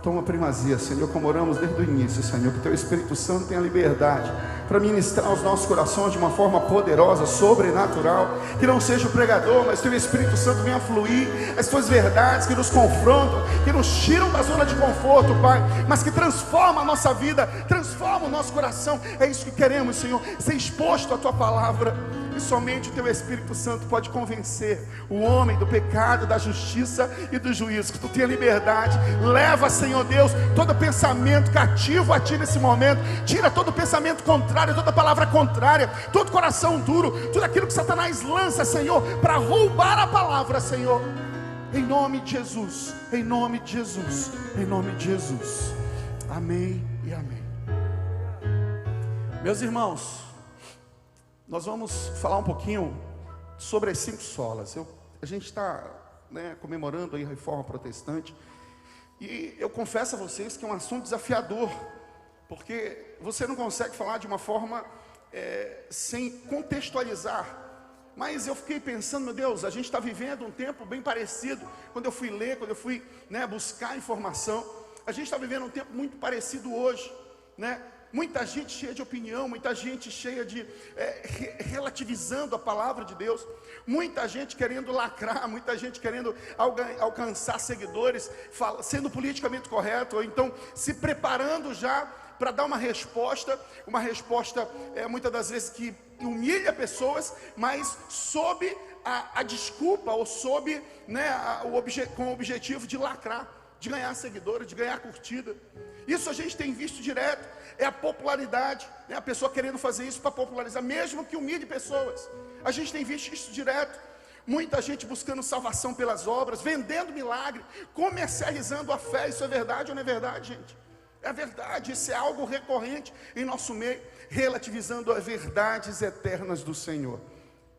toma primazia, Senhor, como oramos desde o início, Senhor, que Teu Espírito Santo tenha liberdade para ministrar os nossos corações de uma forma poderosa, sobrenatural, que não seja o pregador, mas Teu Espírito Santo venha fluir, as Tuas verdades que nos confrontam, que nos tiram da zona de conforto, Pai, mas que transforma a nossa vida, transforma o nosso coração. É isso que queremos, Senhor, ser exposto à Tua palavra. E somente o Teu Espírito Santo pode convencer o homem do pecado, da justiça e do juízo. Que Tu tenha liberdade. Leva, Senhor Deus, todo pensamento cativo a Ti nesse momento. Tira todo pensamento contrário, toda palavra contrária, todo coração duro, tudo aquilo que Satanás lança, Senhor, para roubar a palavra, Senhor. Em nome de Jesus, em nome de Jesus, em nome de Jesus. Amém e amém. Meus irmãos, nós vamos falar um pouquinho sobre as 5 solas. A gente está comemorando aí a Reforma Protestante. E eu confesso a vocês que é um assunto desafiador. Porque você não consegue falar de uma forma sem contextualizar. Mas eu fiquei pensando, meu Deus, a gente está vivendo um tempo bem parecido. Quando eu fui ler, quando eu fui buscar informação, a gente está vivendo um tempo muito parecido hoje, Muita gente cheia de opinião, muita gente cheia de relativizando a palavra de Deus, muita gente querendo lacrar, muita gente querendo alcançar seguidores, sendo politicamente correto, ou então se preparando já para dar uma resposta muitas das vezes que humilha pessoas, mas sob a desculpa, ou sob com o objetivo de lacrar, de ganhar seguidores, de ganhar curtida. Isso a gente tem visto direto, é a popularidade, a pessoa querendo fazer isso para popularizar, mesmo que humilhe pessoas. A gente tem visto isso direto, muita gente buscando salvação pelas obras, vendendo milagre, comercializando a fé. Isso é verdade ou não é verdade, gente? É verdade, isso é algo recorrente em nosso meio, relativizando as verdades eternas do Senhor.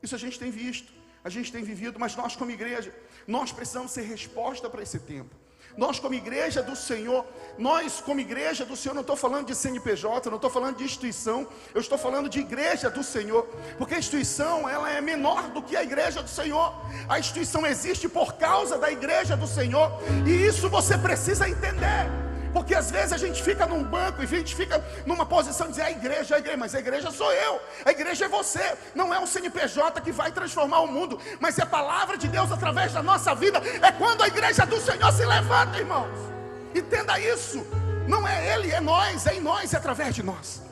Isso a gente tem visto, a gente tem vivido, mas nós como igreja, nós precisamos ser resposta para esse tempo. Nós como igreja do Senhor, não estou falando de CNPJ, não estou falando de instituição, eu estou falando de igreja do Senhor, porque a instituição, ela é menor do que a igreja do Senhor. A instituição existe por causa da igreja do Senhor, e isso você precisa entender. Porque às vezes a gente fica num banco e a gente fica numa posição de dizer a igreja, mas a igreja sou eu, a igreja é você. Não é um CNPJ que vai transformar o mundo, mas é a palavra de Deus através da nossa vida. É quando a igreja do Senhor se levanta, irmãos. Entenda isso. Não é Ele, é nós, é em nós, é através de nós.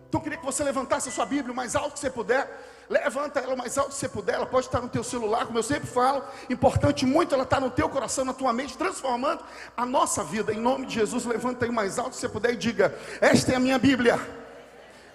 Então eu queria que você levantasse a sua Bíblia o mais alto que você puder. Levanta ela o mais alto que você puder. Ela pode estar no teu celular, como eu sempre falo. Importante muito ela estar no teu coração, na tua mente, transformando a nossa vida. Em nome de Jesus, levanta aí o mais alto que você puder e diga: esta é a minha Bíblia.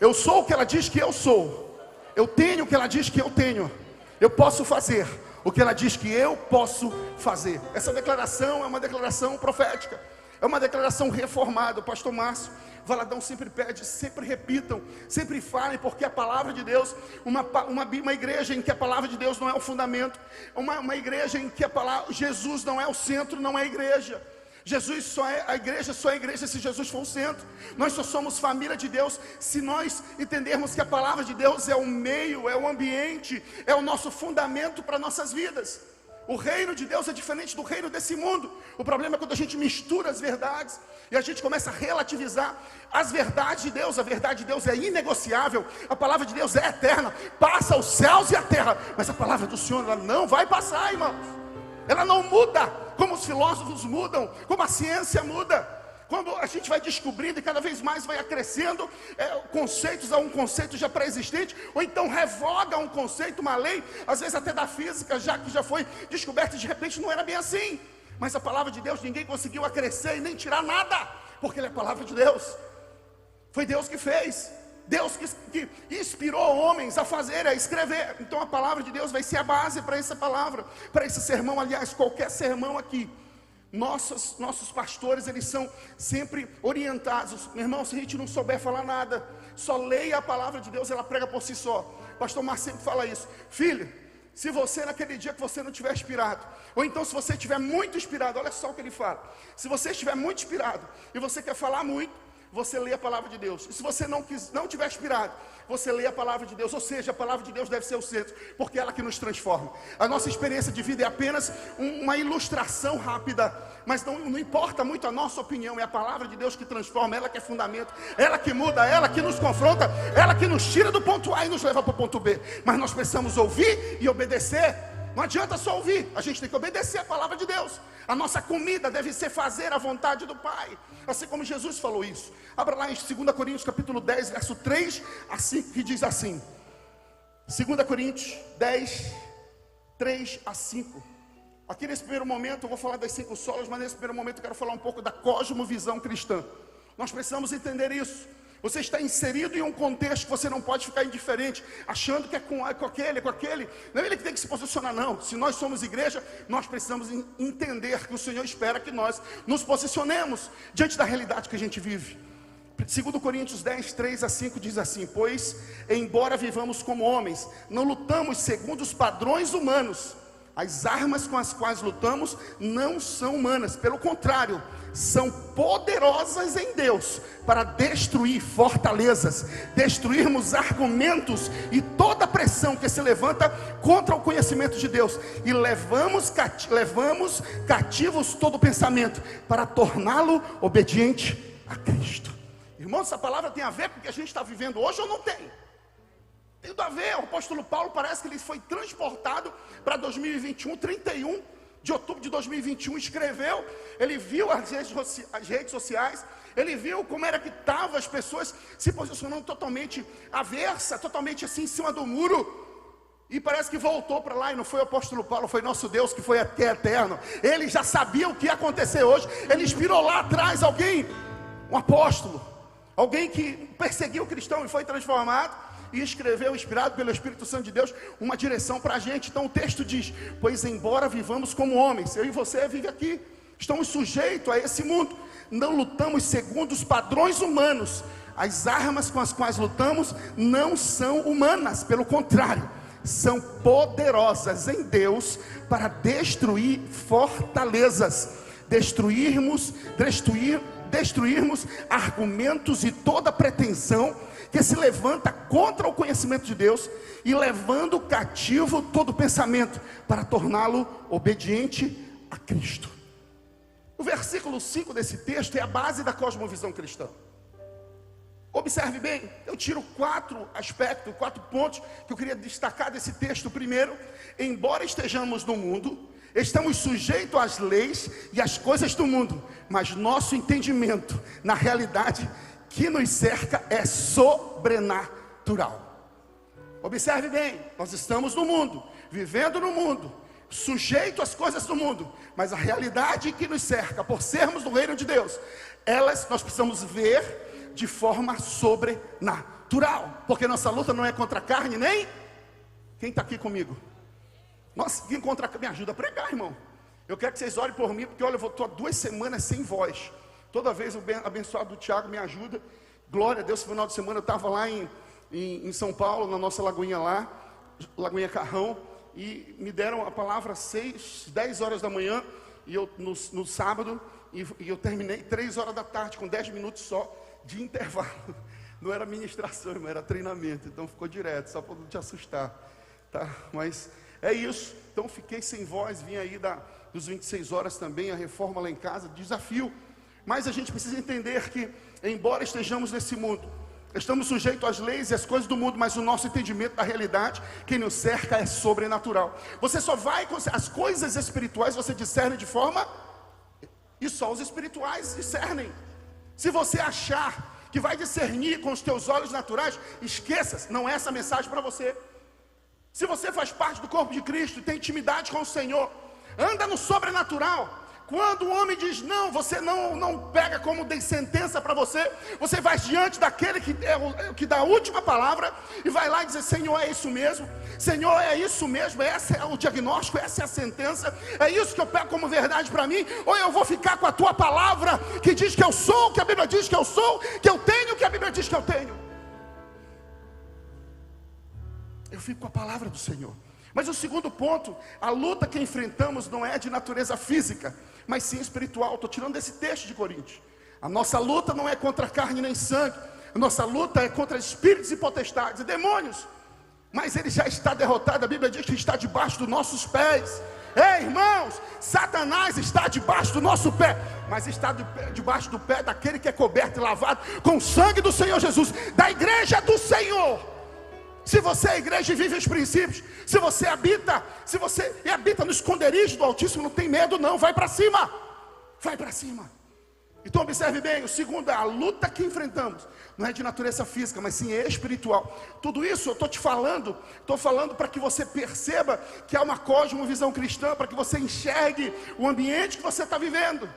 Eu sou o que ela diz que eu sou. Eu tenho o que ela diz que eu tenho. Eu posso fazer o que ela diz que eu posso fazer. Essa declaração é uma declaração profética, é uma declaração reformada. O pastor Márcio Valadão sempre pede, sempre repitam, sempre falem, porque a palavra de Deus, uma igreja em que a palavra de Deus não é o fundamento, uma igreja em que Jesus não é o centro, não é a igreja. Jesus só é a igreja se Jesus for o centro. Nós só somos família de Deus se nós entendermos que a palavra de Deus é o meio, é o ambiente, é o nosso fundamento para nossas vidas. O reino de Deus é diferente do reino desse mundo. O problema é quando a gente mistura as verdades e a gente começa a relativizar as verdades de Deus. A verdade de Deus é inegociável, a palavra de Deus é eterna, passa os céus e a terra, mas a palavra do Senhor, ela não vai passar, irmãos. Ela não muda, como os filósofos mudam, como a ciência muda. Quando a gente vai descobrindo e cada vez mais vai acrescendo conceitos a um conceito já pré-existente, ou então revoga um conceito, uma lei, às vezes até da física, já que já foi descoberta, e de repente não era bem assim. Mas a palavra de Deus, ninguém conseguiu acrescer e nem tirar nada, porque ela é a palavra de Deus. Foi Deus que fez, Deus que inspirou homens a fazer, a escrever. Então a palavra de Deus vai ser a base para essa palavra, para esse sermão. Aliás, qualquer sermão aqui, nossos pastores, eles são sempre orientados. Meu irmão, se a gente não souber falar nada, só leia a palavra de Deus, ela prega por si só. Pastor Márcio sempre fala isso: filho, se você naquele dia que você não estiver inspirado, ou então se você estiver muito inspirado, olha só o que ele fala: se você estiver muito inspirado e você quer falar muito, você lê a palavra de Deus. E se você não tiver inspirado, você lê a palavra de Deus. Ou seja, a palavra de Deus deve ser o centro, porque é ela que nos transforma. A nossa experiência de vida é apenas uma ilustração rápida, mas não importa muito a nossa opinião. É a palavra de Deus que transforma, ela que é fundamento, ela que muda, ela que nos confronta, ela que nos tira do ponto A e nos leva para o ponto B. Mas nós precisamos ouvir e obedecer. Não adianta só ouvir, a gente tem que obedecer a palavra de Deus. A nossa comida deve ser fazer a vontade do Pai, assim como Jesus falou isso. Abra lá em 2 Coríntios capítulo 10, verso 3 a 5, que diz assim. 2 Coríntios 10, 3 a 5. Aqui nesse primeiro momento eu vou falar das 5 solas, mas nesse primeiro momento eu quero falar um pouco da cosmovisão cristã. Nós precisamos entender isso. Você está inserido em um contexto que você não pode ficar indiferente, achando que é com aquele. Não é ele que tem que se posicionar, não. Se nós somos igreja, nós precisamos entender que o Senhor espera que nós nos posicionemos diante da realidade que a gente vive. 2 Coríntios 10, 3 a 5 diz assim: pois, embora vivamos como homens, não lutamos segundo os padrões humanos. As armas com as quais lutamos não são humanas, pelo contrário, são poderosas em Deus para destruir fortalezas, destruirmos argumentos e toda pressão que se levanta contra o conhecimento de Deus, e levamos cativos todo pensamento para torná-lo obediente a Cristo. Irmãos, essa palavra tem a ver com o que a gente está vivendo hoje ou não tem? Tem tudo a ver. O apóstolo Paulo parece que ele foi transportado para 2021, 31 de outubro de 2021, escreveu, ele viu as redes sociais, ele viu como era que estavam as pessoas se posicionando totalmente aversa, totalmente assim em cima do muro, e parece que voltou para lá, e não foi o apóstolo Paulo, foi nosso Deus que foi até eterno. Ele já sabia o que ia acontecer hoje, ele inspirou lá atrás alguém, um apóstolo, alguém que perseguiu o cristão e foi transformado, e escreveu, inspirado pelo Espírito Santo de Deus, uma direção para a gente. Então o texto diz: pois embora vivamos como homens, eu e você vive aqui, estamos sujeitos a esse mundo, não lutamos segundo os padrões humanos. As armas com as quais lutamos não são humanas, pelo contrário, são poderosas em Deus para destruir fortalezas, destruirmos argumentos e toda pretensão que se levanta contra o conhecimento de Deus, e levando cativo todo pensamento para torná-lo obediente a Cristo. O versículo 5 desse texto é a base da cosmovisão cristã. Observe bem, eu tiro 4 aspectos, 4 pontos que eu queria destacar desse texto. Primeiro, embora estejamos no mundo, estamos sujeitos às leis e às coisas do mundo, mas nosso entendimento na realidade que nos cerca é sobrenatural. Observe bem, nós estamos no mundo, vivendo no mundo, sujeito às coisas do mundo, mas a realidade que nos cerca, por sermos do reino de Deus, nós precisamos ver de forma sobrenatural, porque nossa luta não é contra a carne, nem quem está aqui comigo. Nossa, quem contra me ajuda a pregar, irmão. Eu quero que vocês orem por mim, porque olha, eu estou há 2 semanas sem voz. Toda vez o abençoado do Tiago me ajuda. Glória a Deus. No final de semana eu estava lá em São Paulo, na nossa lagoinha lá, Lagoinha Carrão, e me deram a palavra às 10 horas da manhã, e eu no sábado, e eu terminei 3 horas da tarde, com 10 minutos só de intervalo. Não era ministração, mas era treinamento, então ficou direto, só para não te assustar, tá? Mas é isso. Então fiquei sem voz, vim aí dos 26 horas também, a reforma lá em casa, desafio. Mas a gente precisa entender que, embora estejamos nesse mundo, estamos sujeitos às leis e às coisas do mundo, mas o nosso entendimento da realidade que nos cerca é sobrenatural. Você só vai, as coisas espirituais você discerne de forma, e só os espirituais discernem. Se você achar que vai discernir com os teus olhos naturais, esqueça, não é essa mensagem para você. Se você faz parte do corpo de Cristo e tem intimidade com o Senhor, anda no sobrenatural. Quando o homem diz não, você não pega como sentença para você. Você vai diante daquele que dá a última palavra e vai lá e dizer: Senhor, é isso mesmo. Senhor, é isso mesmo. Esse é o diagnóstico, essa é a sentença. É isso que eu pego como verdade para mim. Ou eu vou ficar com a tua palavra que diz que eu sou o que a Bíblia diz que eu sou, que eu tenho o que a Bíblia diz que eu tenho. Eu fico com a palavra do Senhor. Mas o segundo ponto, a luta que enfrentamos não é de natureza física, mas sim espiritual. Estou tirando desse texto de Coríntios. A nossa luta não é contra carne nem sangue. A nossa luta é contra espíritos e potestades e demônios. Mas ele já está derrotado. A Bíblia diz que está debaixo dos nossos pés. Ei, irmãos, Satanás está debaixo do nosso pé, mas está debaixo do pé daquele que é coberto e lavado com o sangue do Senhor Jesus, da igreja do Senhor. Se você é igreja e vive os princípios, se você habita no esconderijo do Altíssimo, não tem medo não, vai para cima, vai para cima. Então observe bem, o segundo é a luta que enfrentamos, não é de natureza física, mas sim espiritual. Tudo isso eu estou falando para que você perceba que há uma cosmovisão cristã, para que você enxergue o ambiente que você está vivendo.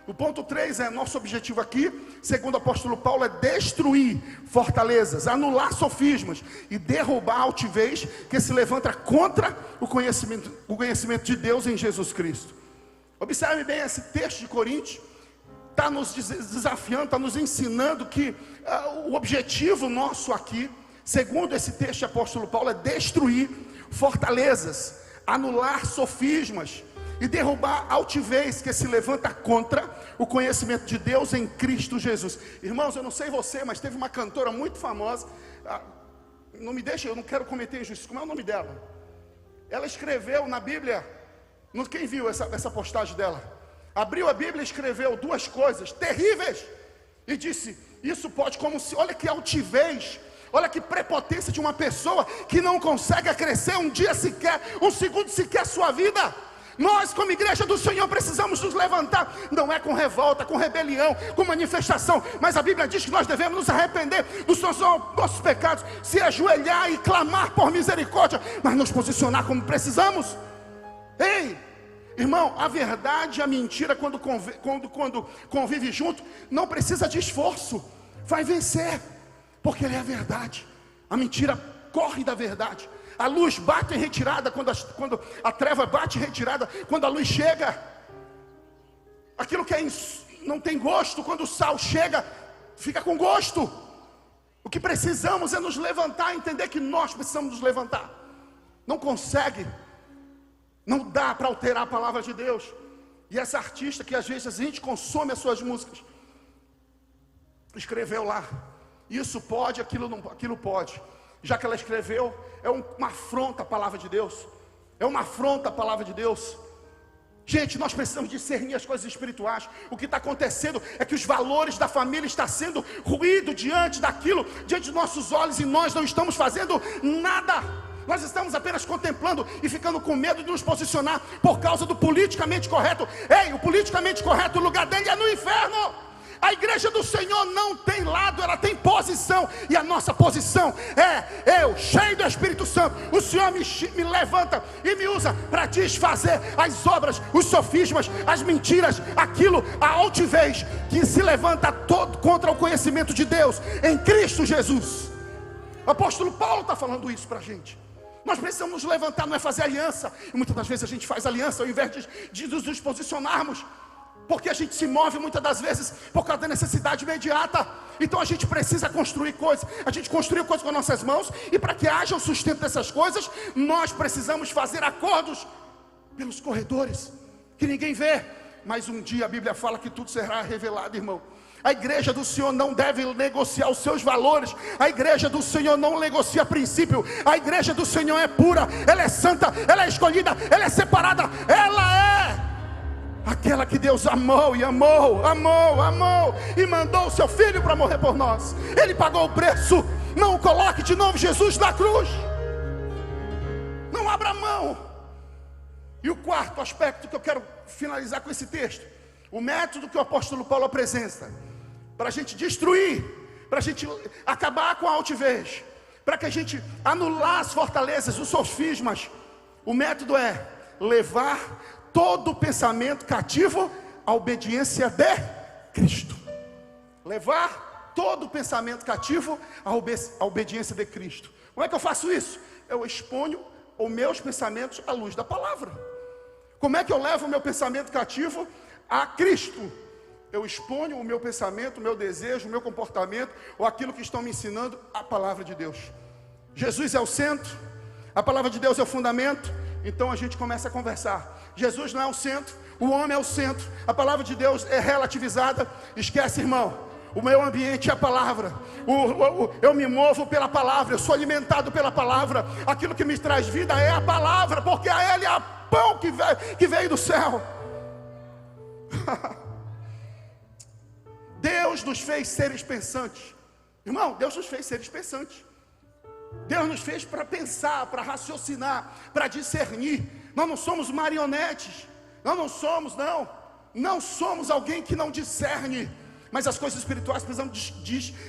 O ponto 3 é, nosso objetivo aqui, segundo o apóstolo Paulo, é destruir fortalezas, anular sofismas e derrubar a altivez que se levanta contra o conhecimento de Deus em Jesus Cristo. Observe bem esse texto de Coríntios. Está nos desafiando, está nos ensinando que o objetivo nosso aqui, segundo esse texto de apóstolo Paulo, é destruir fortalezas, anular sofismas e derrubar altivez que se levanta contra o conhecimento de Deus em Cristo Jesus. Irmãos, eu não sei você, mas teve uma cantora muito famosa, não me deixa, eu não quero cometer injustiça, como é o nome dela? Ela escreveu na Bíblia, quem viu essa postagem dela? Abriu a Bíblia e escreveu duas coisas terríveis e disse, isso pode, como se, olha que altivez, olha que prepotência de uma pessoa que não consegue crescer um dia sequer, um segundo sequer a sua vida. Nós como igreja do Senhor precisamos nos levantar, não é com revolta, com rebelião, com manifestação, mas a Bíblia diz que nós devemos nos arrepender dos nossos pecados, se ajoelhar e clamar por misericórdia, mas nos posicionar como precisamos. Ei, irmão, a verdade e a mentira, quando convive junto, não precisa de esforço, vai vencer, porque ele é a verdade. A mentira corre da verdade. A luz bate em retirada quando a treva bate em retirada, quando a luz chega. Aquilo que não tem gosto, quando o sal chega, fica com gosto. O que precisamos é nos levantar, entender que nós precisamos nos levantar. Não consegue. Não dá para alterar a palavra de Deus. E essa artista que às vezes a gente consome as suas músicas, escreveu lá, isso pode, aquilo pode. Já que ela escreveu, é uma afronta à palavra de Deus. É uma afronta à palavra de Deus. Gente, nós precisamos discernir as coisas espirituais. O que está acontecendo é que os valores da família estão sendo ruído diante dos nossos olhos, e nós não estamos fazendo nada. Nós estamos apenas contemplando e ficando com medo de nos posicionar por causa do politicamente correto. Ei, o politicamente correto, o lugar dele é no inferno. A igreja do Senhor não tem lado, ela tem posição. E a nossa posição é eu, cheio do Espírito Santo. O Senhor me levanta e me usa para desfazer as obras, os sofismas, as mentiras, a altivez que se levanta todo contra o conhecimento de Deus em Cristo Jesus. O apóstolo Paulo está falando isso para a gente. Nós precisamos nos levantar, não é fazer aliança. E muitas das vezes a gente faz aliança ao invés de nos posicionarmos, porque a gente se move muitas das vezes por causa da necessidade imediata. Então a gente precisa construir coisas. A gente construiu coisas com as nossas mãos, e para que haja o sustento dessas coisas, nós precisamos fazer acordos pelos corredores que ninguém vê, mas um dia a Bíblia fala que tudo será revelado, irmão. A igreja do Senhor não deve negociar os seus valores. A igreja do Senhor não negocia princípio. A igreja do Senhor é pura, ela é santa, ela é escolhida, ela é separada. Ela é aquela que Deus amou e amou, amou, amou, e mandou o seu filho para morrer por nós. Ele pagou o preço. Não coloque de novo Jesus na cruz. Não abra mão. E o quarto aspecto que eu quero finalizar com esse texto, o método que o apóstolo Paulo apresenta para a gente destruir, para a gente acabar com a altivez, para que a gente anular as fortalezas, os sofismas. O método é levar todo o pensamento cativo à obediência de Cristo. Levar todo o pensamento cativo à obediência de Cristo. Como é que eu faço isso? Eu exponho os meus pensamentos à luz da palavra. Como é que eu levo o meu pensamento cativo a Cristo? Eu exponho o meu pensamento, o meu desejo, o meu comportamento, ou aquilo que estão me ensinando, a palavra de Deus. Jesus é o centro, a palavra de Deus é o fundamento, Então a gente começa a conversar. Jesus não é o centro, o homem é o centro. A palavra de Deus é relativizada. Esquece, irmão. O meu ambiente é a palavra. Eu me movo pela palavra. Eu sou alimentado pela palavra. Aquilo que me traz vida é a palavra, porque a Ele é o pão que veio do céu. Deus nos fez seres pensantes. Irmão, Deus nos fez seres pensantes. Deus nos fez para pensar, para raciocinar, para discernir. Nós não somos marionetes. Nós não somos alguém que não discerne. Mas as coisas espirituais precisamos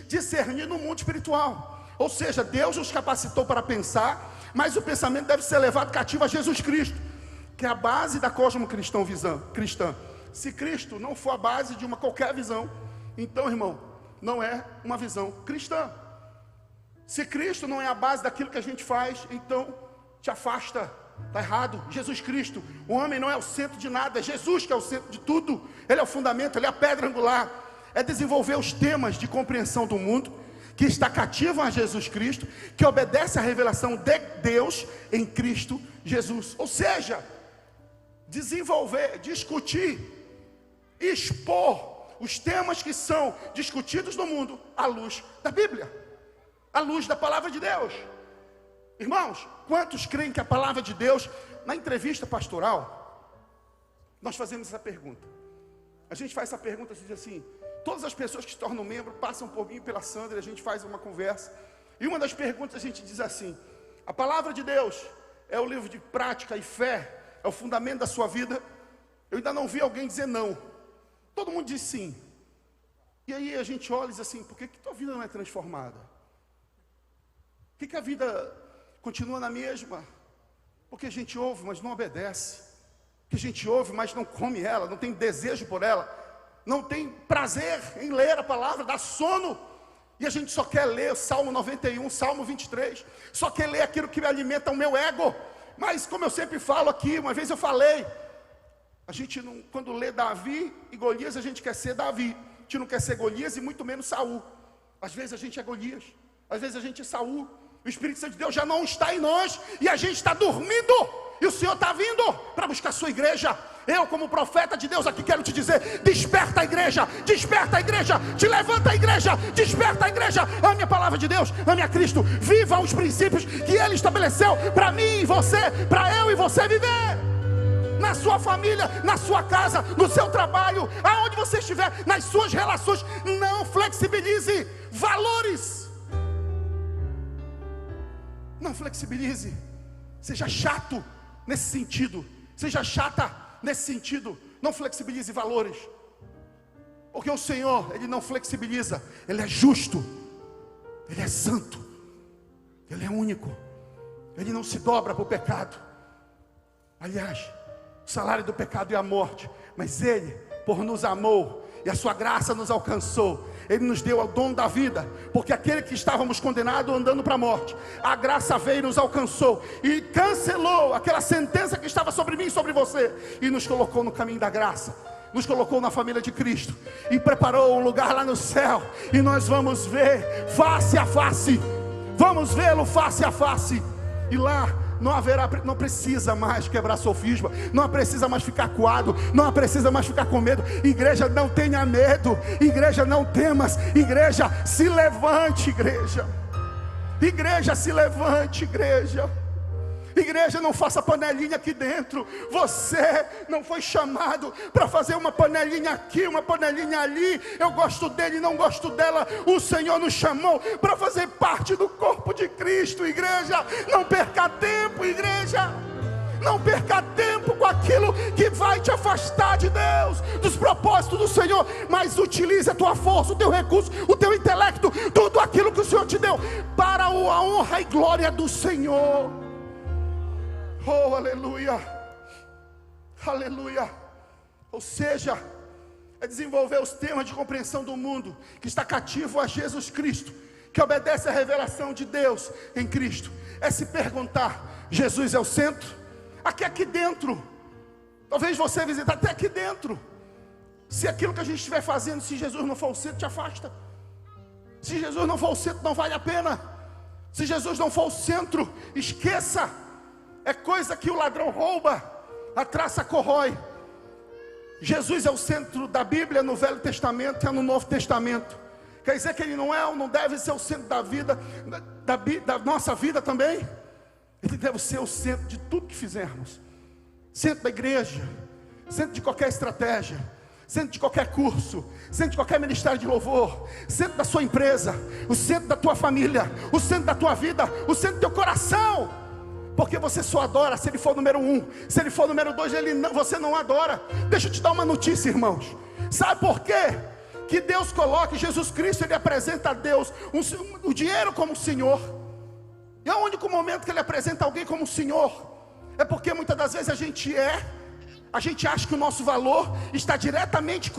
discernir no mundo espiritual. Ou seja, Deus nos capacitou para pensar, mas o pensamento deve ser levado cativo a Jesus Cristo, que é a base da cosmocristã cristã. Se Cristo não for a base de uma qualquer visão, então, irmão, não é uma visão cristã. Se Cristo não é a base daquilo que a gente faz, então te afasta. Está errado. Jesus Cristo, o homem não é o centro de nada, é Jesus que é o centro de tudo. Ele é o fundamento, Ele é a pedra angular. É desenvolver os temas de compreensão do mundo, que está cativo a Jesus Cristo, que obedece à revelação de Deus em Cristo Jesus. Ou seja, desenvolver, discutir, expor os temas que são discutidos no mundo à luz da Bíblia, à luz da palavra de Deus. Irmãos, quantos creem que a palavra de Deus, na entrevista pastoral, nós fazemos essa pergunta. A gente faz essa pergunta e diz assim: todas as pessoas que se tornam membro passam por mim e pela Sandra, a gente faz uma conversa. E uma das perguntas a gente diz assim: a palavra de Deus é o livro de prática e fé, é o fundamento da sua vida? Eu ainda não vi alguém dizer não. Todo mundo diz sim. E aí a gente olha e diz assim: por que tua vida não é transformada? Por que a vida continua na mesma? Porque a gente ouve, mas não obedece. Porque a gente ouve, mas não come ela, não tem desejo por ela, não tem prazer em ler a palavra, dá sono. E a gente só quer ler Salmo 91, Salmo 23, só quer ler aquilo que me alimenta o meu ego. Mas como eu sempre falo aqui, uma vez eu falei, a gente não, quando lê Davi e Golias, a gente quer ser Davi, a gente não quer ser Golias e muito menos Saul. Às vezes a gente é Golias, às vezes a gente é Saul. O Espírito Santo de Deus já não está em nós, e a gente está dormindo, e o Senhor está vindo para buscar a sua igreja. Eu, como profeta de Deus aqui, quero te dizer: desperta a igreja, te levanta a igreja, desperta a igreja. Ame a palavra de Deus, ame a Cristo, viva os princípios que Ele estabeleceu para mim e você, para eu e você viver. Na sua família, na sua casa, no seu trabalho, aonde você estiver, nas suas relações, não flexibilize valores. Não flexibilize. Seja chato nesse sentido. Seja chata nesse sentido. Não flexibilize valores. Porque o Senhor, Ele não flexibiliza. Ele é justo. Ele é santo. Ele é único. Ele não se dobra para o pecado. Aliás, o salário do pecado é a morte. Mas Ele, por nos amou, e a sua graça nos alcançou, Ele nos deu o dom da vida. Porque aquele que estávamos condenados andando para a morte, a graça veio e nos alcançou, e cancelou aquela sentença que estava sobre mim e sobre você, e nos colocou no caminho da graça, nos colocou na família de Cristo, e preparou um lugar lá no céu. E nós vamos ver face a face, vamos vê-lo face a face. E lá não precisa mais quebrar sofisma, não precisa mais ficar coado, não precisa mais ficar com medo. Igreja, não tenha medo. Igreja, não temas. Igreja, se levante. Igreja, se levante. Igreja, não faça panelinha aqui dentro. Você não foi chamado para fazer uma panelinha aqui, uma panelinha ali. Eu gosto dele, não gosto dela. O Senhor nos chamou para fazer parte do corpo de Cristo. Igreja, não perca tempo. Igreja, não perca tempo com aquilo que vai te afastar de Deus, dos propósitos do Senhor. Mas utilize a tua força, o teu recurso, o teu intelecto, tudo aquilo que o Senhor te deu, para a honra e glória do Senhor. Oh, aleluia, aleluia. Ou seja, é desenvolver os temas de compreensão do mundo, que está cativo a Jesus Cristo, que obedece à revelação de Deus em Cristo. É se perguntar: Jesus é o centro? Aqui dentro, talvez você visitar até aqui dentro. Se aquilo que a gente estiver fazendo, se Jesus não for o centro, te afasta. Se Jesus não for o centro, não vale a pena. Se Jesus não for o centro, esqueça. é coisa que o ladrão rouba, a traça corrói. Jesus é o centro da Bíblia no Velho Testamento e no Novo Testamento. Quer dizer que Ele não é ou não deve ser o centro da vida, da nossa vida também? Ele deve ser o centro de tudo que fizermos. Centro da igreja, centro de qualquer estratégia, centro de qualquer curso, centro de qualquer ministério de louvor, centro da sua empresa, o centro da tua família, o centro da tua vida, o centro do teu coração. Porque você só adora se Ele for número 1. Se Ele for número 2, você não adora. Deixa eu te dar uma notícia, irmãos. Sabe por quê? Que Deus coloca, Jesus Cristo, Ele apresenta a Deus o dinheiro como Senhor. E é o único momento que Ele apresenta alguém como Senhor. É porque muitas das vezes a gente acha que o nosso valor está diretamente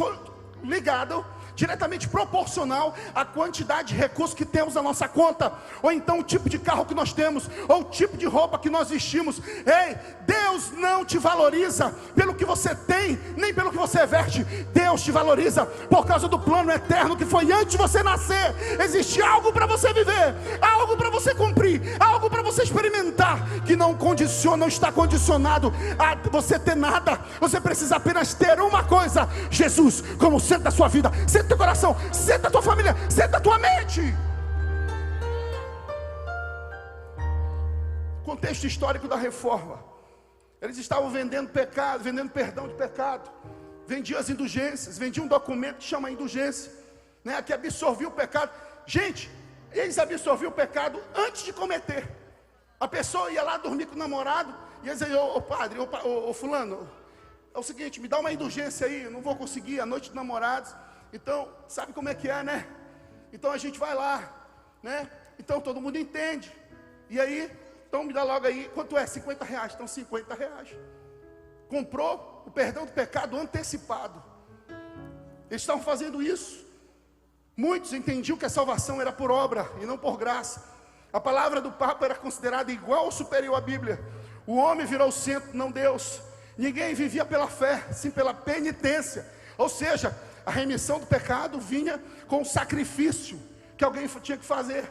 ligado, diretamente proporcional à quantidade de recursos que temos na nossa conta, ou então o tipo de carro que nós temos, ou o tipo de roupa que nós vestimos. Ei, Deus não te valoriza pelo que você tem, nem pelo que você veste. Deus te valoriza por causa do plano eterno que foi antes de você nascer. Existe algo para você viver, algo para você cumprir, algo para você experimentar, que não está condicionado a você ter nada. Você precisa apenas ter uma coisa: Jesus como centro da sua vida, centro do teu coração, centro da tua família, centro da tua mente. Contexto histórico da reforma. Eles estavam vendendo pecado, vendendo perdão de pecado. Vendiam as indulgências, vendiam um documento que chama indulgência, né, que absorvia o pecado. Gente, eles absorviam o pecado antes de cometer. A pessoa ia lá dormir com o namorado e eles diziam: ô padre, ô fulano, é o seguinte, me dá uma indulgência aí, eu não vou conseguir, a noite de namorados. Então, sabe como é que é, né? Então a gente vai lá, né? Então todo mundo entende. E aí, então me dá logo aí, quanto é? R$50. Então R$50. Comprou o perdão do pecado antecipado. Eles estavam fazendo isso. Muitos entendiam que a salvação era por obra e não por graça. A palavra do Papa era considerada igual ou superior à Bíblia. O homem virou o centro, não Deus. Ninguém vivia pela fé, sim pela penitência. Ou seja, a remissão do pecado vinha com o sacrifício que alguém tinha que fazer.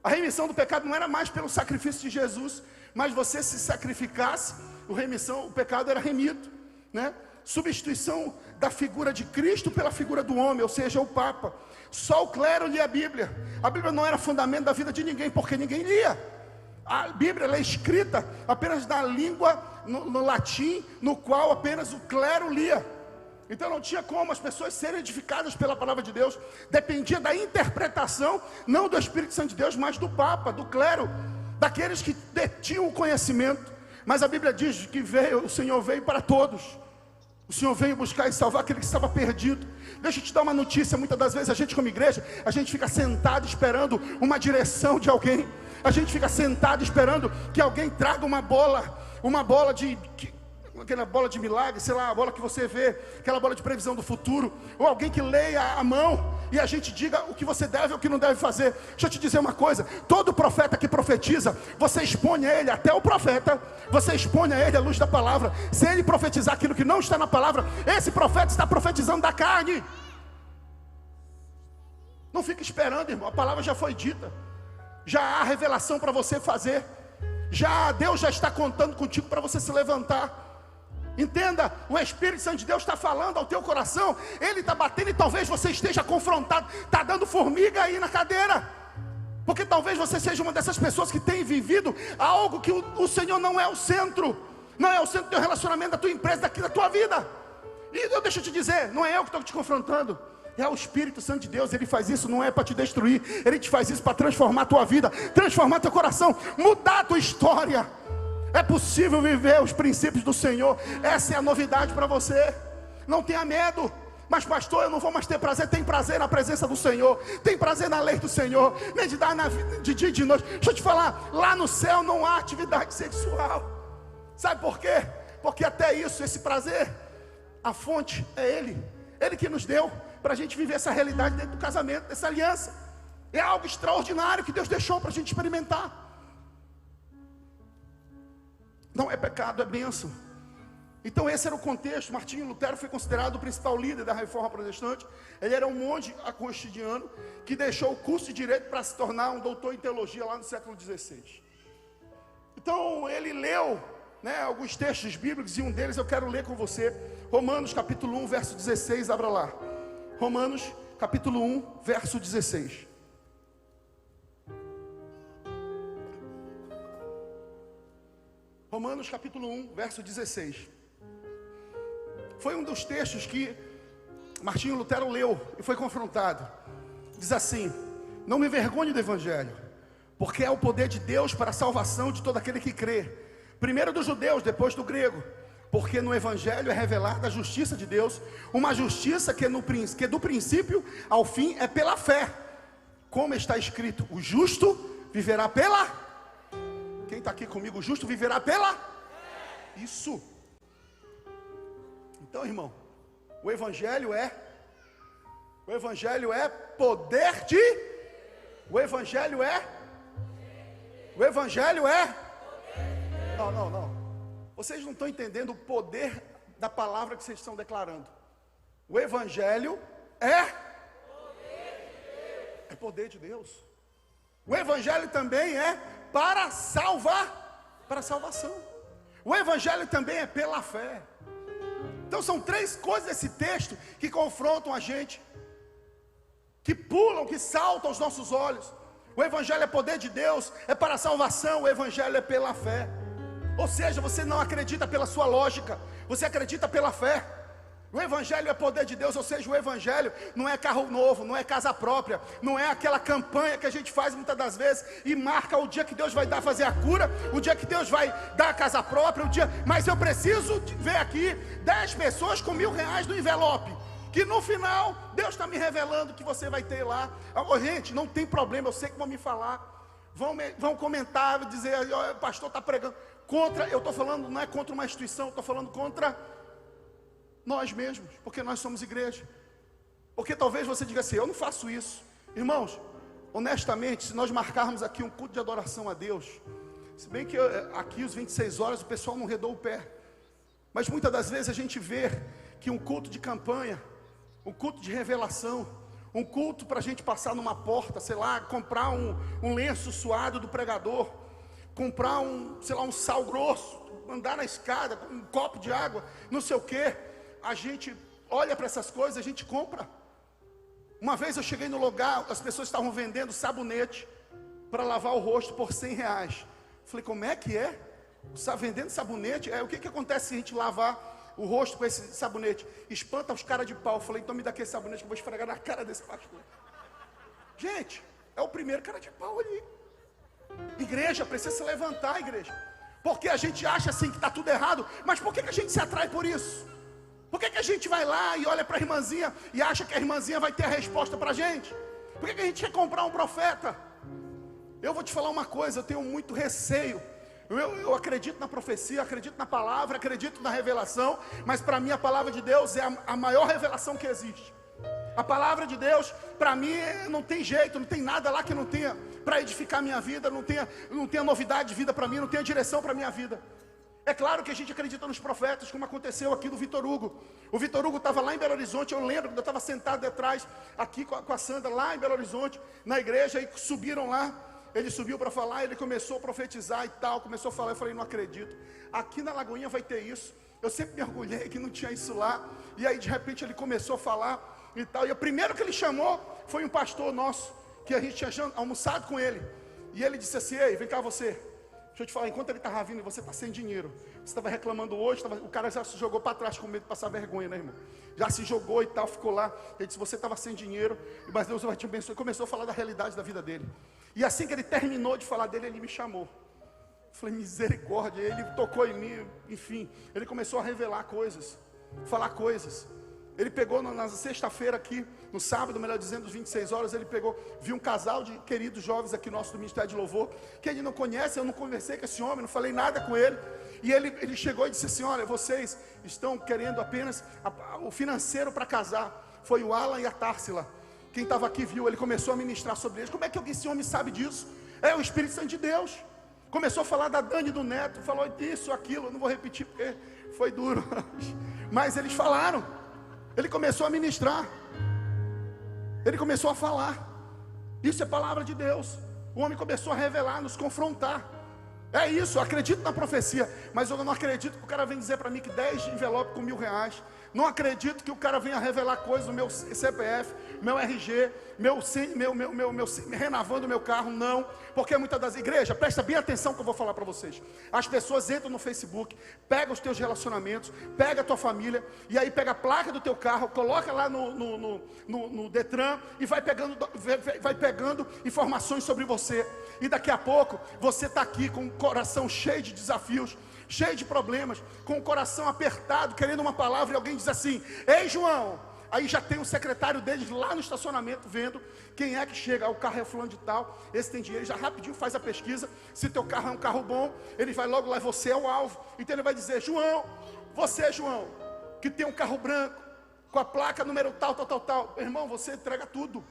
A remissão do pecado não era mais pelo sacrifício de Jesus, mas você se sacrificasse, o pecado era remido, né? Substituição da figura de Cristo pela figura do homem, ou seja, o Papa. Só o clero lia a Bíblia. A Bíblia não era fundamento da vida de ninguém, porque ninguém lia. A Bíblia ela é escrita apenas na língua, no latim, no qual apenas o clero lia. Então não tinha como as pessoas serem edificadas pela palavra de Deus. Dependia da interpretação, não do Espírito Santo de Deus, mas do Papa, do clero, daqueles que detinham o conhecimento. Mas a Bíblia diz que o Senhor veio para todos. O Senhor veio buscar e salvar aquele que estava perdido. Deixa eu te dar uma notícia. Muitas das vezes a gente como igreja, a gente fica sentado esperando uma direção de alguém. A gente fica sentado esperando que alguém traga uma bola aquela bola de milagre, sei lá, a bola que você vê, aquela bola de previsão do futuro, ou alguém que leia a mão e a gente diga o que você deve ou o que não deve fazer. Deixa eu te dizer uma coisa: todo profeta que profetiza, você expõe a ele, até o profeta, você expõe a ele a luz da palavra. Se ele profetizar aquilo que não está na palavra, esse profeta está profetizando da carne. Não fica esperando, irmão, a palavra já foi dita, já há revelação para você fazer, Deus já está contando contigo para você se levantar. Entenda, o Espírito Santo de Deus está falando ao teu coração. Ele está batendo e talvez você esteja confrontado. Está dando formiga aí na cadeira. Porque talvez você seja uma dessas pessoas que tem vivido algo que o Senhor não é o centro. Não é o centro do teu relacionamento, da tua empresa, daqui da tua vida. E deixa eu te dizer, não é eu que estou te confrontando. É o Espírito Santo de Deus. Ele faz isso não é para te destruir. Ele te faz isso para transformar a tua vida, transformar teu coração, mudar a tua história. É possível viver os princípios do Senhor. Essa é a novidade para você. Não tenha medo. Mas pastor, eu não vou mais ter prazer. Tem prazer na presença do Senhor. Tem prazer na lei do Senhor. Meditar de dia e de noite. Deixa eu te falar, lá no céu não há atividade sexual. Sabe por quê? Porque até isso, esse prazer, a fonte é Ele. Ele que nos deu para a gente viver essa realidade dentro do casamento, dessa aliança. É algo extraordinário que Deus deixou para a gente experimentar. Não é pecado, é bênção. Então esse era o contexto. Martinho Lutero foi considerado o principal líder da reforma protestante. Ele era um monge agostiniano que deixou o curso de direito para se tornar um doutor em teologia lá no século XVI. Então ele leu, né, alguns textos bíblicos, e um deles eu quero ler com você. Romanos capítulo 1, verso 16, abra lá. Romanos capítulo 1, verso 16. Romanos capítulo 1, verso 16. Foi um dos textos que Martinho Lutero leu e foi confrontado. Diz assim: não me envergonhe do evangelho, porque é o poder de Deus para a salvação de todo aquele que crê, primeiro dos judeus, depois do grego. Porque no evangelho é revelada a justiça de Deus, uma justiça que do princípio ao fim é pela fé, como está escrito: o justo viverá pela... Quem está aqui comigo? O justo viverá pela... Isso. Então, irmão, o evangelho é poder de... O evangelho é... Não. Vocês não estão entendendo o poder da palavra que vocês estão declarando. O evangelho é poder de Deus. O evangelho também é para salvação. O evangelho também é pela fé. Então são três coisas desse texto que confrontam a gente, que pulam, que saltam aos nossos olhos. O evangelho é poder de Deus, é para a salvação. O evangelho é pela fé. Ou seja, você não acredita pela sua lógica, você acredita pela fé. O evangelho é poder de Deus, ou seja, o evangelho não é carro novo, não é casa própria, não é aquela campanha que a gente faz muitas das vezes e marca o dia que Deus vai fazer a cura, o dia que Deus vai dar a casa própria, mas eu preciso ver aqui 10 pessoas com R$1.000 no envelope, que no final Deus está me revelando que você vai ter lá. Gente, não tem problema, eu sei que vão me falar, vão comentar, dizer: o pastor está pregando contra. Eu estou falando, não é contra uma instituição, eu estou falando contra nós mesmos, porque nós somos igreja. Porque talvez você diga assim: eu não faço isso. Irmãos, honestamente, se nós marcarmos aqui um culto de adoração a Deus, se bem que aqui os 26 horas o pessoal não redou o pé, mas muitas das vezes a gente vê que um culto de campanha, um culto de revelação, um culto para a gente passar numa porta, sei lá, comprar um lenço suado do pregador, comprar um sal grosso, andar na escada, um copo de água, não sei o que. A gente olha para essas coisas, a gente compra. Uma vez eu cheguei no lugar, as pessoas estavam vendendo sabonete para lavar o rosto por R$100. Falei: como é que é? Vendendo sabonete? O que acontece se a gente lavar o rosto com esse sabonete? Espanta os caras de pau. Falei: então me dá aquele sabonete que eu vou esfregar na cara desse pastor. Gente, é o primeiro cara de pau ali. Igreja, precisa se levantar, igreja. Porque a gente acha assim que está tudo errado, mas por que a gente se atrai por isso? Por que a gente vai lá e olha para a irmãzinha e acha que a irmãzinha vai ter a resposta para a gente? Por que a gente quer comprar um profeta? Eu vou te falar uma coisa, eu tenho muito receio. Eu acredito na profecia, acredito na palavra, acredito na revelação, mas para mim a palavra de Deus é a maior revelação que existe. A palavra de Deus, para mim, não tem jeito, não tem nada lá que não tenha para edificar a minha vida, não tenha novidade de vida para mim, não tenha direção para a minha vida. É claro que a gente acredita nos profetas, como aconteceu aqui do Vitor Hugo. O Vitor Hugo estava lá em Belo Horizonte, eu lembro que eu estava sentado detrás, aqui com a Sandra, lá em Belo Horizonte, na igreja, e subiram lá. Ele subiu para falar, ele começou a profetizar e tal, começou a falar. Eu falei: não acredito, aqui na Lagoinha vai ter isso. Eu sempre me orgulhei que não tinha isso lá. E aí de repente ele começou a falar e tal. E o primeiro que ele chamou foi um pastor nosso, que a gente tinha almoçado com ele. E ele disse assim: ei, vem cá você. Deixa eu te falar, enquanto ele estava vindo, você está sem dinheiro. Você estava reclamando hoje, o cara já se jogou para trás com medo de passar vergonha, né, irmão? Já se jogou e tal, ficou lá. Ele disse: você estava sem dinheiro, mas Deus vai te abençoar. E começou a falar da realidade da vida dele. E assim que ele terminou de falar dele, ele me chamou. Eu falei: misericórdia. Ele tocou em mim, enfim. Ele começou a revelar coisas, falar coisas. Ele pegou na sexta-feira aqui, no sábado, melhor dizendo, às 26 horas, ele viu um casal de queridos jovens aqui nosso do Ministério de Louvor, que ele não conhece. Eu não conversei com esse homem, não falei nada com ele. E ele chegou e disse assim: olha, vocês estão querendo apenas o financeiro para casar. Foi o Alan e a Társila. Quem estava aqui viu, ele começou a ministrar sobre eles. Como é que esse homem sabe disso? É o Espírito Santo de Deus. Começou a falar da Dani e do Neto, falou isso, aquilo, não vou repetir porque foi duro. Mas eles falaram. Ele começou a ministrar. Ele começou a falar. Isso é palavra de Deus. O homem começou a revelar, nos confrontar. É isso, eu acredito na profecia, mas eu não acredito que o cara vem dizer para mim que 10 envelopes com R$1.000. Não acredito que o cara venha revelar coisas no meu CPF, meu RG, renovando meu carro. Não, porque muitas das igrejas, presta bem atenção que eu vou falar para vocês. As pessoas entram no Facebook, pegam os teus relacionamentos, pega a tua família, e aí pega a placa do teu carro, coloca lá no Detran e vai pegando informações sobre você. E daqui a pouco você está aqui com o coração cheio de desafios, cheio de problemas, com o coração apertado, querendo uma palavra, e alguém diz assim: ei, João. Aí já tem o secretário deles lá no estacionamento vendo quem é que chega. O carro é fulano de tal, esse tem dinheiro. Ele já rapidinho faz a pesquisa. Se teu carro é um carro bom, ele vai logo lá, você é o alvo. Então ele vai dizer: João, você, João, que tem um carro branco com a placa número tal. Meu irmão, você entrega tudo.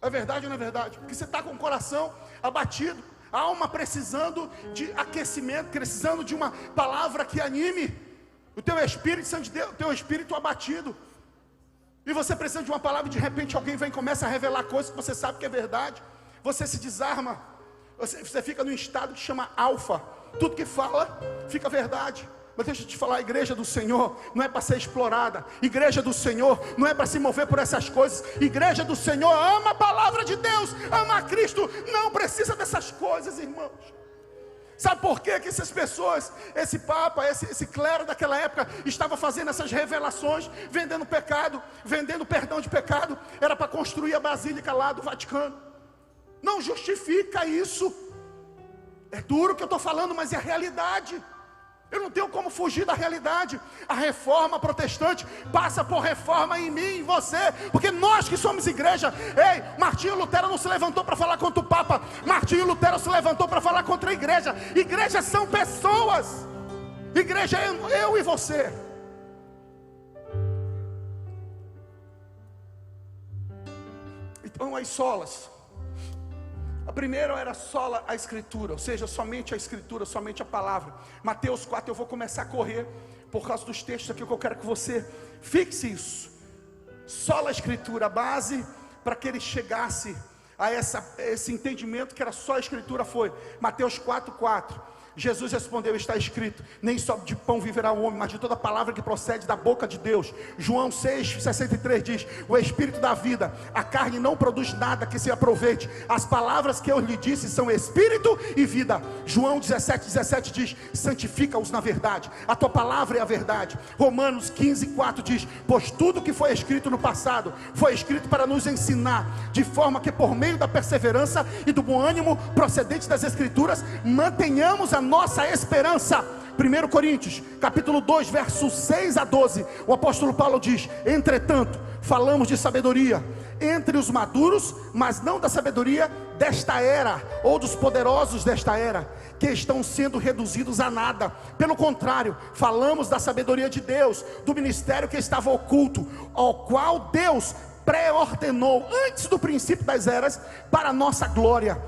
É verdade ou não é verdade? Porque você está com o coração abatido, a alma precisando de aquecimento, precisando de uma palavra que anime o teu espírito, Santo de Deus, o teu espírito abatido. E você precisa de uma palavra, e de repente alguém vem e começa a revelar coisas que você sabe que é verdade. Você se desarma, você fica num estado que chama alfa. Tudo que fala fica verdade. Mas deixa eu te falar, a igreja do Senhor não é para ser explorada. Igreja do Senhor não é para se mover por essas coisas. Igreja do Senhor ama a palavra de Deus, ama a Cristo, não precisa dessas coisas, irmãos. Sabe por quê que essas pessoas, esse papa, esse clero daquela época estava fazendo essas revelações, vendendo pecado, vendendo perdão de pecado? Era para construir a basílica lá do Vaticano. Não justifica isso. É duro o que eu estou falando, mas é a realidade. Eu não tenho como fugir da realidade. A reforma protestante passa por reforma em mim, em você, porque nós que somos igreja. Ei, Martinho Lutero não se levantou para falar contra o Papa. Martinho Lutero se levantou para falar contra a igreja. Igrejas são pessoas. Igreja é eu e você. Então as solas. A primeira era sola a escritura, ou seja, somente a escritura, somente a palavra. Mateus 4, eu vou começar a correr por causa dos textos aqui, que eu quero que você fixe isso. Sola a escritura, a base para que ele chegasse a esse entendimento que era só a escritura foi Mateus 4:4. Jesus respondeu: está escrito, nem só de pão viverá o homem, mas de toda palavra que procede da boca de Deus. João 6:63 diz: o Espírito da vida, a carne não produz nada que se aproveite. As palavras que eu lhe disse são Espírito e vida. João 17:17 diz: santifica-os na verdade, a tua palavra é a verdade. Romanos 15:4 diz: pois tudo que foi escrito no passado, foi escrito para nos ensinar, de forma que por meio da perseverança e do bom ânimo procedente das Escrituras, mantenhamos a nossa esperança. 1 Coríntios, capítulo 2, versos 6 a 12, o apóstolo Paulo diz: entretanto, falamos de sabedoria entre os maduros, mas não da sabedoria desta era, ou dos poderosos desta era, que estão sendo reduzidos a nada. Pelo contrário, falamos da sabedoria de Deus, do ministério que estava oculto, ao qual Deus pré-ordenou antes do princípio das eras, para a nossa glória.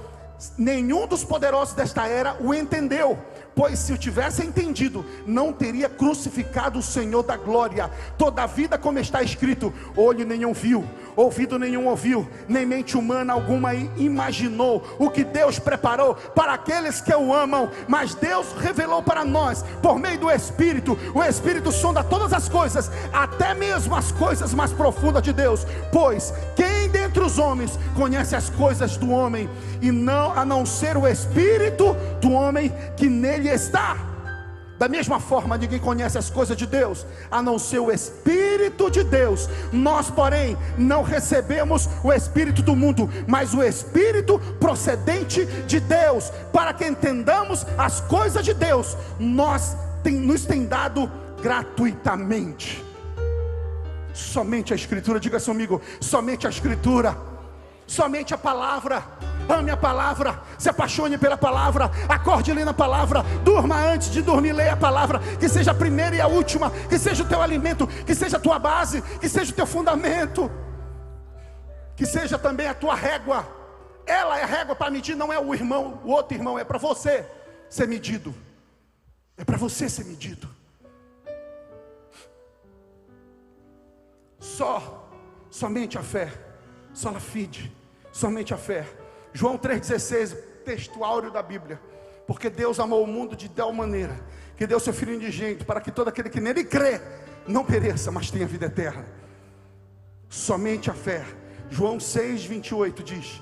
Nenhum dos poderosos desta era o entendeu, pois se o tivesse entendido, não teria crucificado o Senhor da glória. Todavia, como está escrito: olho nenhum viu, ouvido nenhum ouviu, nem mente humana alguma imaginou o que Deus preparou para aqueles que o amam. Mas Deus revelou para nós por meio do Espírito. O Espírito sonda todas as coisas, até mesmo as coisas mais profundas de Deus. Pois quem dentre os homens conhece as coisas do homem, e não a não ser o Espírito do homem que nele está? Da mesma forma, ninguém conhece as coisas de Deus, a não ser o Espírito de Deus. Nós, porém, não recebemos o Espírito do mundo, mas o Espírito procedente de Deus, para que entendamos as coisas de Deus. Nos tem dado gratuitamente. Somente a Escritura. Diga comigo: somente a Escritura, somente a palavra. Ame a palavra, se apaixone pela palavra, acorde lendo a palavra, durma antes de dormir, leia a palavra, que seja a primeira e a última, que seja o teu alimento, que seja a tua base, que seja o teu fundamento, que seja também a tua régua. Ela é a régua para medir, não é o irmão, o outro irmão, é para você ser medido, é para você ser medido. Somente a fé, sola fide, somente a fé. João 3,16, texto áureo da Bíblia. Porque Deus amou o mundo de tal maneira que deu seu Filho unigênito, para que todo aquele que nele crê não pereça, mas tenha vida eterna. Somente a fé. João 6:28 diz: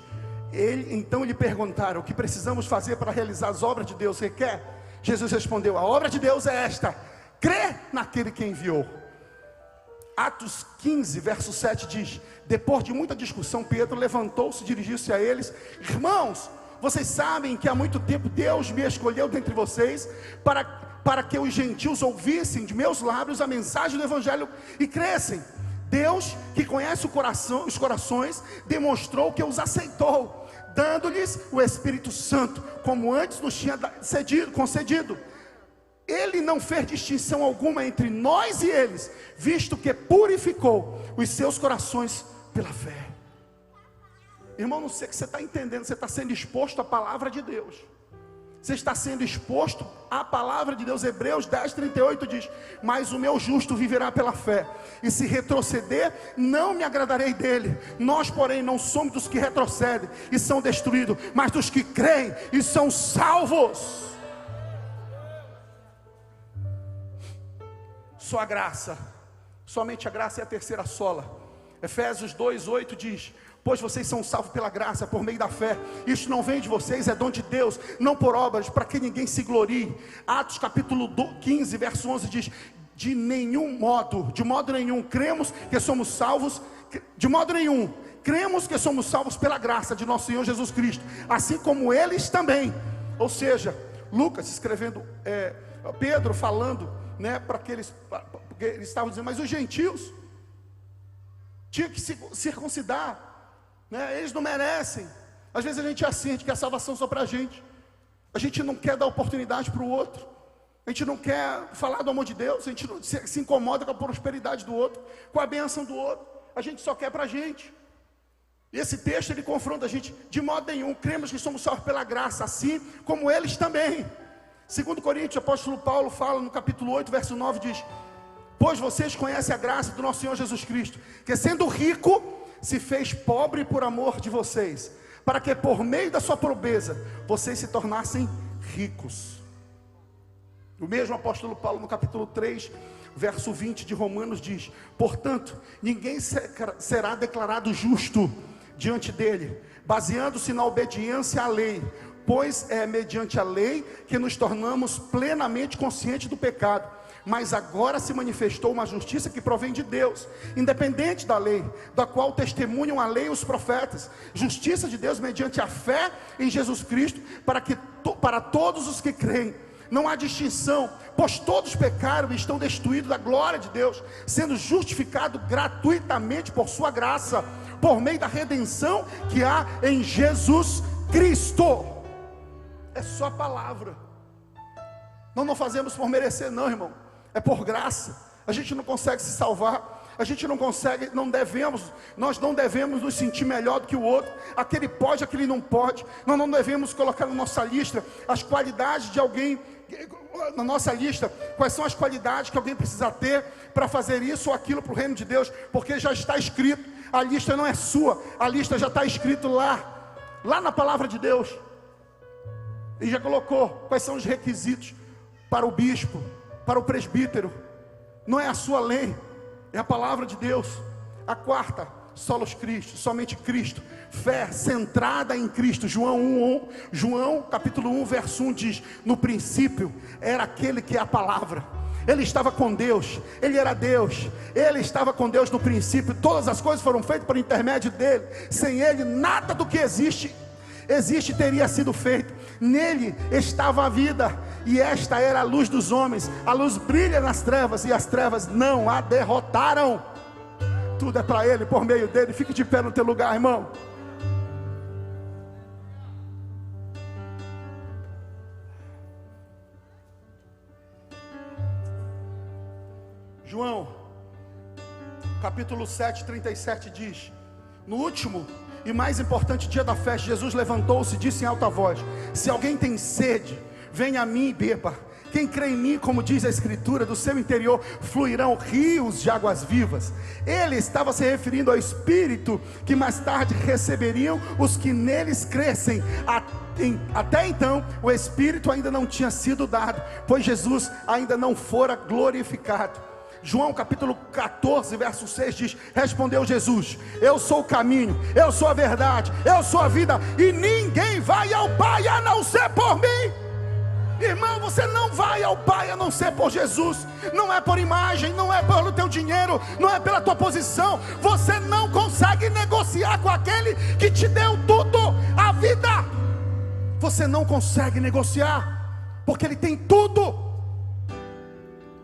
então lhe perguntaram: o que precisamos fazer para realizar as obras de Deus? Você quer? Jesus respondeu: a obra de Deus é esta: crê naquele que enviou. Atos 15, verso 7 diz: depois de muita discussão, Pedro levantou-se e dirigiu-se a eles: irmãos, vocês sabem que há muito tempo Deus me escolheu dentre vocês para que os gentios ouvissem de meus lábios a mensagem do Evangelho e crescem. Deus, que conhece os corações, demonstrou que os aceitou, dando-lhes o Espírito Santo, como antes nos tinha concedido. Ele não fez distinção alguma entre nós e eles, visto que purificou os seus corações pela fé. Irmão, não sei o que você está entendendo. Você está sendo exposto à palavra de Deus. Você está sendo exposto à palavra de Deus. Hebreus 10:38 diz: mas o meu justo viverá pela fé, e se retroceder, não me agradarei dele. Nós, porém, não somos dos que retrocedem e são destruídos, mas dos que creem e são salvos. Só a graça, somente a graça é a terceira sola. Efésios 2:8 diz: pois vocês são salvos pela graça, por meio da fé. Isto não vem de vocês, é dom de Deus, não por obras, para que ninguém se glorie. Atos capítulo 15, verso 11 diz: de modo nenhum, cremos que somos salvos, de modo nenhum, cremos que somos salvos pela graça de nosso Senhor Jesus Cristo, assim como eles também. Ou seja, Lucas escrevendo, Pedro falando, né, porque eles estavam dizendo: mas os gentios tinham que se circuncidar, né? Eles não merecem. Às vezes a gente é assim, a gente quer salvação só para a gente. A gente não quer dar oportunidade para o outro. A gente não quer falar do amor de Deus. A gente não se incomoda com a prosperidade do outro, com a bênção do outro. A gente só quer para a gente. E esse texto ele confronta a gente: de modo nenhum, cremos que somos salvos pela graça, assim como eles também. 2 Coríntios, o apóstolo Paulo fala no capítulo 8, verso 9, diz: pois vocês conhecem a graça do nosso Senhor Jesus Cristo, que sendo rico, se fez pobre por amor de vocês, para que por meio da sua pobreza, vocês se tornassem ricos. O mesmo apóstolo Paulo no capítulo 3, verso 20 de Romanos diz: portanto, ninguém será declarado justo diante dele, baseando-se na obediência à lei, pois é mediante a lei que nos tornamos plenamente conscientes do pecado. Mas agora se manifestou uma justiça que provém de Deus, independente da lei, da qual testemunham a lei e os profetas. Justiça de Deus mediante a fé em Jesus Cristo, para todos os que creem. Não há distinção, pois todos pecaram e estão destituídos da glória de Deus, sendo justificados gratuitamente por sua graça, por meio da redenção que há em Jesus Cristo. É só a palavra. Nós não fazemos por merecer, não, irmão. É por graça. A gente não consegue se salvar. A gente não consegue, nós não devemos nos sentir melhor do que o outro. Aquele pode, aquele não pode. Nós não devemos colocar na nossa lista as qualidades de alguém. Na nossa lista, quais são as qualidades que alguém precisa ter para fazer isso ou aquilo para o reino de Deus, porque já está escrito. A lista não é sua, a lista já está escrito lá na palavra de Deus. E já colocou quais são os requisitos para o bispo, para o presbítero. Não é a sua lei, é a palavra de Deus. A quarta, solos Cristo, somente Cristo. Fé centrada em Cristo. João capítulo 1, verso 1 diz: no princípio era aquele que é a palavra. Ele estava com Deus, ele era Deus, ele estava com Deus no princípio. Todas as coisas foram feitas por intermédio dele. Sem ele, nada do que existe teria sido feito. Nele estava a vida, e esta era a luz dos homens. A luz brilha nas trevas, e as trevas não a derrotaram. Tudo é para ele, por meio dele. Fique de pé no teu lugar, irmão. João capítulo 7, 37 diz: no último e mais importante dia da festa, Jesus levantou-se e disse em alta voz: se alguém tem sede, venha a mim e beba. Quem crê em mim, como diz a Escritura, do seu interior fluirão rios de águas vivas. Ele estava se referindo ao Espírito que mais tarde receberiam os que neles crescem. Até então o Espírito ainda não tinha sido dado, pois Jesus ainda não fora glorificado. João capítulo 14 verso 6 diz: respondeu Jesus: eu sou o caminho, eu sou a verdade, eu sou a vida, e ninguém vai ao Pai a não ser por mim. Irmão, você não vai ao Pai a não ser por Jesus. Não é por imagem, não é pelo teu dinheiro, não é pela tua posição. Você não consegue negociar com aquele que te deu tudo, a vida. Você não consegue negociar, porque Ele tem tudo.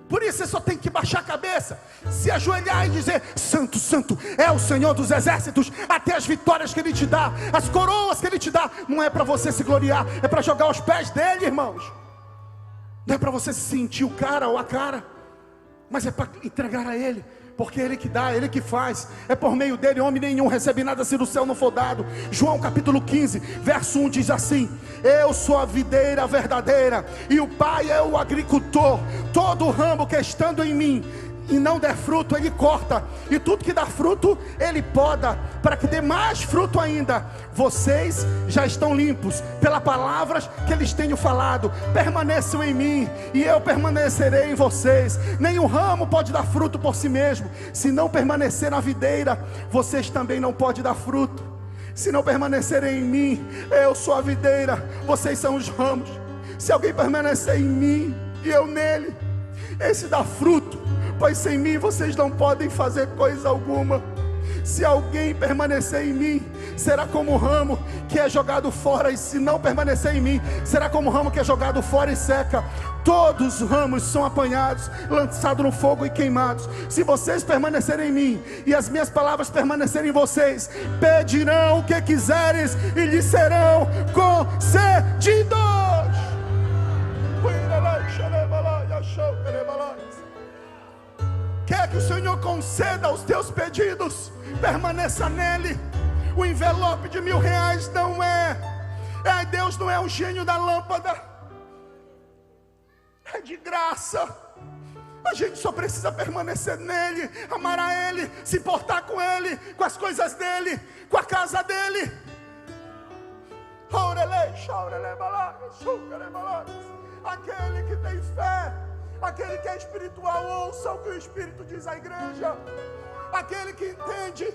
Por isso você só tem que baixar a cabeça, se ajoelhar e dizer: santo, santo é o Senhor dos exércitos. Até as vitórias que Ele te dá, as coroas que Ele te dá, não é para você se gloriar, é para jogar aos pés dEle, irmãos. Não é para você se sentir o cara ou a cara, mas é para entregar a Ele, porque é Ele que dá, é Ele que faz. É por meio dEle, homem nenhum recebe nada se do céu não for dado. João capítulo 15 verso 1 diz assim: eu sou a videira verdadeira, e o Pai é o agricultor. Todo ramo que estando em mim e não der fruto, Ele corta, e tudo que dá fruto, Ele poda, para que dê mais fruto ainda. Vocês já estão limpos pelas palavras que lhes tenho falado. Permaneçam em mim, e eu permanecerei em vocês. Nenhum ramo pode dar fruto por si mesmo, se não permanecer na videira. Vocês também não podem dar fruto, se não permanecerem em mim. Eu sou a videira, vocês são os ramos. Se alguém permanecer em mim e eu nele, esse dá fruto, pois sem mim vocês não podem fazer coisa alguma. Se alguém permanecer em mim, será como o ramo que é jogado fora, e se não permanecer em mim, será como o ramo que é jogado fora e seca. Todos os ramos são apanhados, lançados no fogo e queimados. Se vocês permanecerem em mim, e as minhas palavras permanecerem em vocês, pedirão o que quiseres, e lhes serão concedidos. Quer que o Senhor conceda os teus pedidos? Permaneça nele. O envelope de R$1000 não é. Deus não é um gênio da lâmpada. É de graça. A gente só precisa permanecer nele, amar a Ele, se importar com Ele, com as coisas dele, com a casa dele. Aquele que tem fé, aquele que é espiritual, ouça o que o Espírito diz à igreja. Aquele que entende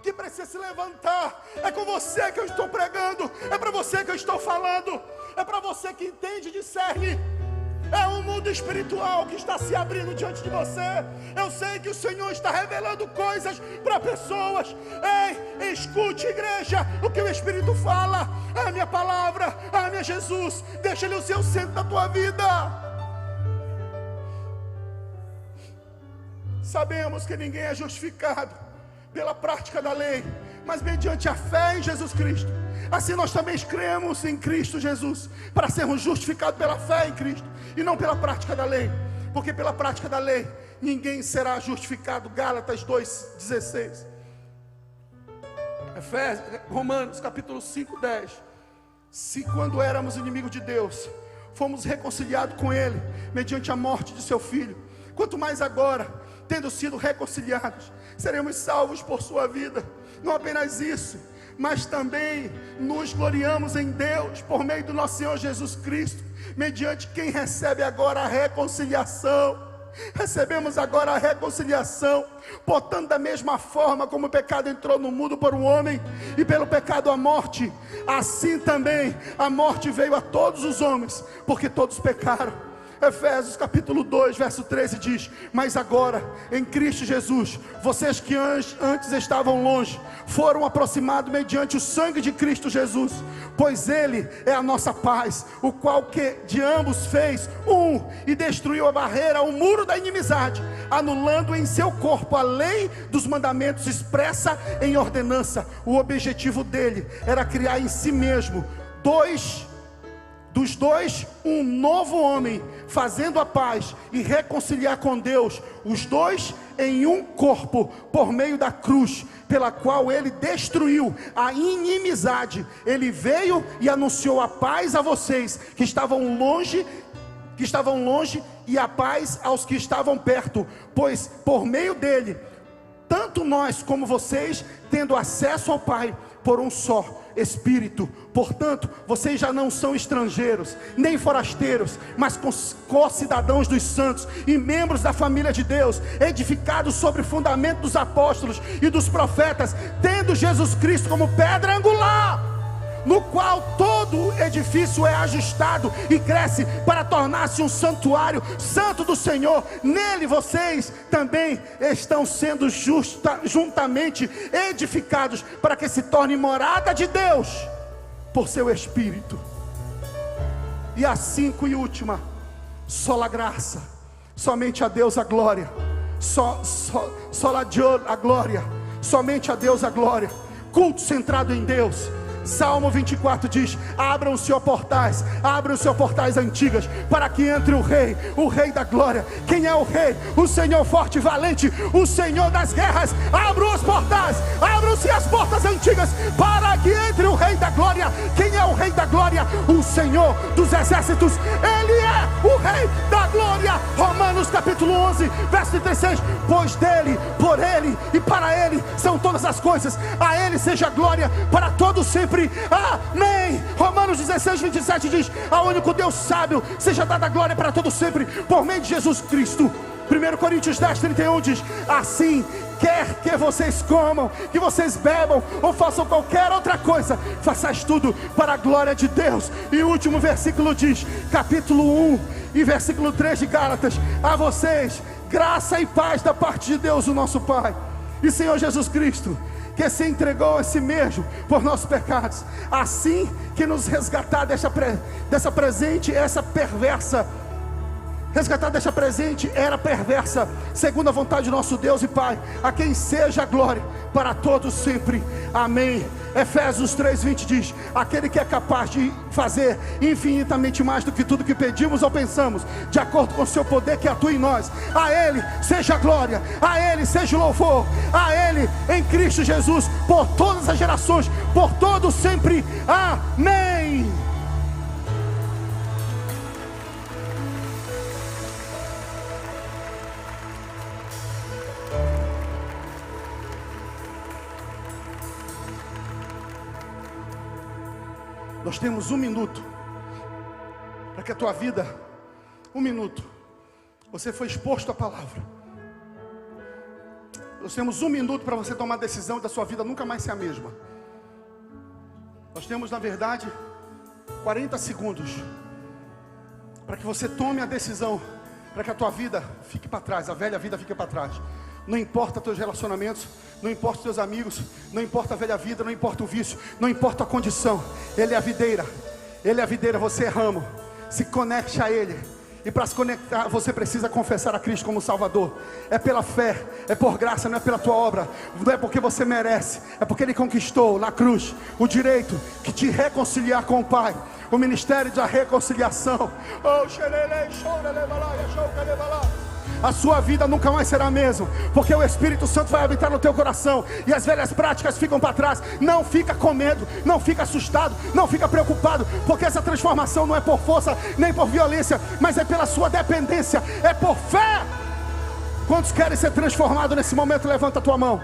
que precisa se levantar. É com você que eu estou pregando, é para você que eu estou falando, é para você que entende e discerne. É um mundo espiritual que está se abrindo diante de você. Eu sei que o Senhor está revelando coisas para pessoas. Ei, escute, igreja, o que o Espírito fala. É a minha palavra, é minha Jesus. Deixa Ele o seu centro da tua vida. Sabemos que ninguém é justificado pela prática da lei, mas mediante a fé em Jesus Cristo. Assim nós também cremos em Cristo Jesus, para sermos justificados pela fé em Cristo, e não pela prática da lei, porque pela prática da lei ninguém será justificado. Gálatas 2,16. Romanos capítulo 5,10. Se quando éramos inimigos de Deus, fomos reconciliados com Ele mediante a morte de seu Filho, quanto mais agora, tendo sido reconciliados, seremos salvos por sua vida. Não apenas isso, mas também nos gloriamos em Deus por meio do nosso Senhor Jesus Cristo, mediante quem recebe agora a reconciliação. Recebemos agora a reconciliação. Portanto, da mesma forma como o pecado entrou no mundo por um homem, e pelo pecado a morte, assim também a morte veio a todos os homens, porque todos pecaram. Efésios capítulo 2 verso 13 diz: mas agora em Cristo Jesus, vocês que antes estavam longe, foram aproximados mediante o sangue de Cristo Jesus, pois Ele é a nossa paz, o qual que de ambos fez um, e destruiu a barreira, o muro da inimizade, anulando em seu corpo a lei dos mandamentos expressa em ordenança. O objetivo dele era criar em si mesmo dos dois um novo homem, fazendo a paz e reconciliar com Deus os dois em um corpo, por meio da cruz, pela qual Ele destruiu a inimizade. Ele veio e anunciou a paz a vocês que estavam longe, que estavam longe e a paz aos que estavam perto, pois por meio dele, tanto nós como vocês, tendo acesso ao Pai por um só Espírito. Portanto, vocês já não são estrangeiros, nem forasteiros, mas co-cidadãos dos santos e membros da família de Deus, edificados sobre o fundamento dos apóstolos e dos profetas, tendo Jesus Cristo como pedra angular, no qual todo edifício é ajustado e cresce para tornar-se um santuário santo do Senhor. Nele vocês também estão sendo juntamente edificados para que se torne morada de Deus por seu Espírito. E a 5 e última, só a graça, somente a Deus a glória, só a Deus a glória, somente a Deus a glória, culto centrado em Deus. Salmo 24 diz: abram-se, ó portais, abram-se, ó portais antigas, para que entre o Rei da glória. Quem é o Rei? O Senhor forte e valente, o Senhor das guerras. Abram os portais, abram-se as portas antigas, para que entre o Rei da glória. Quem é o Rei da glória? O Senhor dos exércitos. Ele é o Rei da glória. Romanos capítulo 11, verso 36. Pois dele, por ele e para ele são todas as coisas. A ele seja a glória para todos sempre. Amém. Romanos 16, 27 diz: ao único Deus sábio seja dada a glória para todos sempre, por meio de Jesus Cristo. 1 Coríntios 10, 31 diz: assim, quer que vocês comam, que vocês bebam ou façam qualquer outra coisa, façais tudo para a glória de Deus. E o último versículo diz, capítulo 1 e versículo 3 de Gálatas: a vocês graça e paz da parte de Deus, o nosso Pai, e Senhor Jesus Cristo, que se entregou a si mesmo por nossos pecados, assim que nos resgatar dessa presente, essa perversa, resgatar desta presente era perversa, segundo a vontade de nosso Deus e Pai, a quem seja a glória para todos sempre. Amém. Efésios 3:20 diz: aquele que é capaz de fazer infinitamente mais do que tudo que pedimos ou pensamos, de acordo com o seu poder que atua em nós. A Ele seja a glória, a Ele seja o louvor, a Ele em Cristo Jesus, por todas as gerações, por todos sempre. Amém. Nós temos 1 minuto para que a tua vida, 1 minuto, você foi exposto à palavra. Nós temos 1 minuto para você tomar a decisão da sua vida nunca mais ser a mesma. Nós temos, na verdade, 40 segundos para que você tome a decisão, para que a tua vida fique para trás, a velha vida fique para trás. Não importa teus relacionamentos, não importa teus amigos, não importa a velha vida, não importa o vício, não importa a condição. Ele é a videira, Ele é a videira, você é ramo. Se conecte a Ele. E para se conectar, você precisa confessar a Cristo como Salvador. É pela fé, é por graça, não é pela tua obra. Não é porque você merece, é porque Ele conquistou na cruz o direito de te reconciliar com o Pai. O ministério da reconciliação. A sua vida nunca mais será a mesma, porque o Espírito Santo vai habitar no teu coração, e as velhas práticas ficam para trás. Não fica com medo, não fica assustado, não fica preocupado, porque essa transformação não é por força, nem por violência, mas é pela sua dependência, é por fé. Quantos querem ser transformados nesse momento? Levanta a tua mão.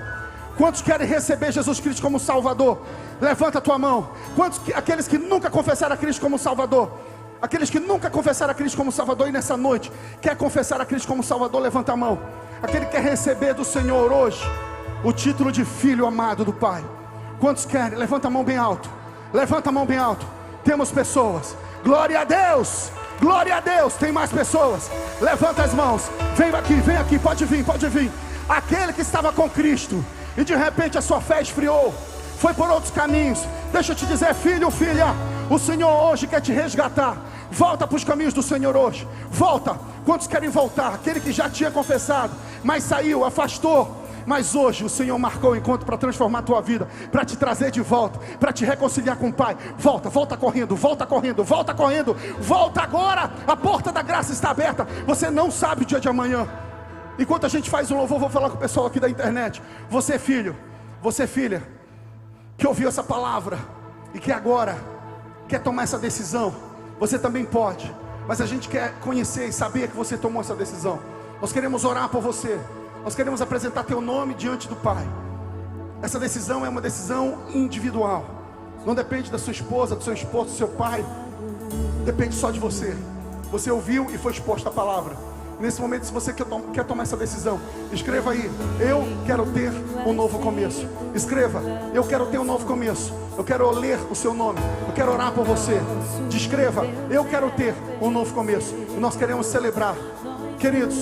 Quantos querem receber Jesus Cristo como Salvador? Levanta a tua mão. Aqueles que nunca confessaram a Cristo como Salvador? Aqueles que nunca confessaram a Cristo como Salvador e nessa noite quer confessar a Cristo como Salvador, levanta a mão. Aquele que quer receber do Senhor hoje o título de filho amado do Pai. Quantos querem? Levanta a mão bem alto. Levanta a mão bem alto. Temos pessoas. Glória a Deus. Glória a Deus. Tem mais pessoas. Levanta as mãos. Vem aqui, pode vir, pode vir. Aquele que estava com Cristo e de repente a sua fé esfriou, foi por outros caminhos. Deixa eu te dizer, filho, filha, o Senhor hoje quer te resgatar. Volta para os caminhos do Senhor hoje. Volta. Quantos querem voltar? Aquele que já tinha confessado, mas saiu, afastou. Mas hoje o Senhor marcou o encontro para transformar a tua vida, para te trazer de volta, para te reconciliar com o Pai. Volta, volta correndo, volta correndo, volta correndo. Volta agora, a porta da graça está aberta. Você não sabe o dia de amanhã. Enquanto a gente faz um louvor, vou falar com o pessoal aqui da internet. Você filho, você filha, que ouviu essa palavra e que agora quer tomar essa decisão, você também pode. mas a gente quer conhecer e saber que você tomou essa decisão. Nós queremos orar por você. Nós queremos apresentar teu nome diante do Pai. Essa decisão é uma decisão individual. Não depende da sua esposa, do seu esposo, do seu pai. Depende só de você. Você ouviu e foi exposto à palavra. Nesse momento, se você quer tomar essa decisão, escreva aí: eu quero ter um novo começo. Escreva: eu quero ter um novo começo. Eu quero ler o seu nome. Eu quero orar por você. Descreva: eu quero ter um novo começo. E nós queremos celebrar. Queridos,